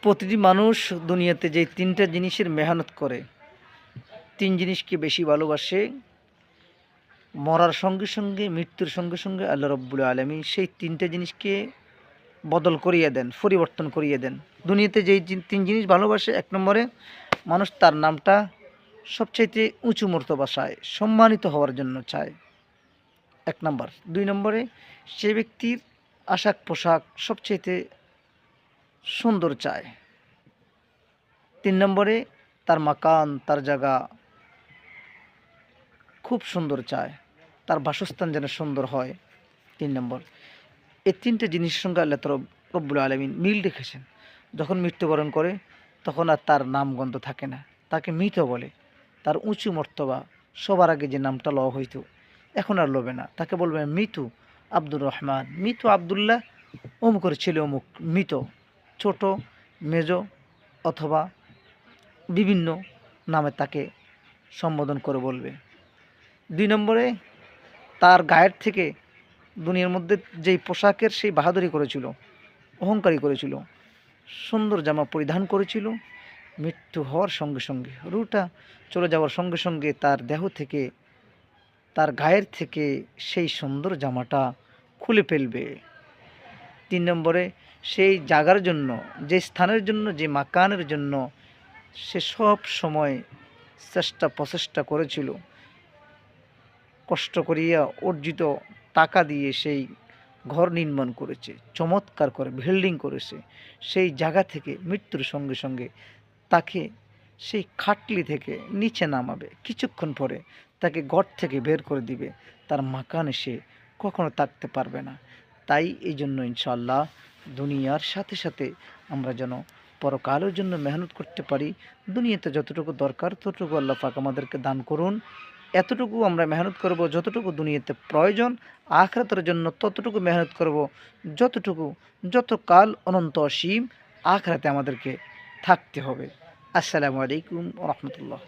প্রতিটি মানুষ দুনিয়াতে যে তিনটা জিনিসের মেহনত করে, তিন জিনিসকে বেশি ভালোবাসে, মরার সঙ্গে সঙ্গে মৃত্যুর সঙ্গে সঙ্গে আল্লাহ রব্বুল আলামিন সেই তিনটা জিনিসকে বদল করিয়ে দেন, পরিবর্তন করিয়ে দেন। দুনিয়াতে যেই তিন জিনিস ভালোবাসে, এক নম্বরে মানুষ তার নামটা সবচাইতে উঁচু মর্তবা চায়, সম্মানিত হওয়ার জন্য চায়, এক নম্বর। দুই নম্বরে সে ব্যক্তির আশাক পোশাক সবচাইতে সুন্দর চায়। তিন নম্বরে তার মাকান, তার জায়গা খুব সুন্দর চায়, তার বাসস্থান যেন সুন্দর হয়। তিন নম্বর, এই তিনটে জিনিসের সঙ্গে আল্লাহ রব্বুল আলামিন মিল রেখেছেন। যখন মৃত্যুবরণ করে তখন আর তার নামগন্ধ থাকে না, তাকে মৃত বলে। তার উঁচু মর্তবা, সবার আগে যে নামটা লওয়া হইতো এখন আর লবে না, তাকে বলবে মৃত্যু আব্দুর রহমান, মৃত্যু আবদুল্লাহ, অমুকের ছেলে অমুক মৃত, ছোট, মেজ অথবা বিভিন্ন নামে তাকে সম্বোধন করে বলবে। দুই নম্বরে তার গায়ের থেকে দুনিয়ার মধ্যে যেই পোশাকের সেই বাহাদুরি করেছিল, অহংকারী করেছিল, সুন্দর জামা পরিধান করেছিল, মৃত্যু হওয়ার সঙ্গে সঙ্গে, রুটা চলে যাওয়ার সঙ্গে সঙ্গে তার দেহ থেকে, তার গায়ের থেকে সেই সুন্দর জামাটা খুলে ফেলবে। তিন নম্বরে সেই জায়গার জন্য, যে স্থানের জন্য, যে মাকানের জন্য সে সব সময় প্রচেষ্টা করেছিল, কষ্ট করিয়া অর্জিত টাকা দিয়ে সেই ঘর নির্মাণ করেছে, চমৎকার করে বিল্ডিং করেছে, সেই জায়গা থেকে মৃত্যুর সঙ্গে সঙ্গে তাকে সেই খাটলি থেকে নিচে নামাবে, কিছুক্ষণ পরে তাকে ঘর থেকে বের করে দিবে, তার মাকানে সে কখনো থাকতে পারবে না। তাই এই জন্য ইনশাআল্লাহ দুনিয়ার সাথে সাথে আমরা যেন পরকালের জন্য মেহনত করতে পারি। দুনিয়াতে যতটুকু দরকার ততটুকু আল্লাহ পাক আমাদেরকে দান করুন, এতটুকু আমরা মেহনত করব যতটুকু দুনিয়াতে প্রয়োজন, আখিরাতের জন্য ততটুকু মেহনত করব যতটুকু, যত কাল অনন্ত অসীম আখিরাতে আমাদেরকে থাকতে হবে। আসসালামু আলাইকুম ওয়া রাহমাতুল্লাহ।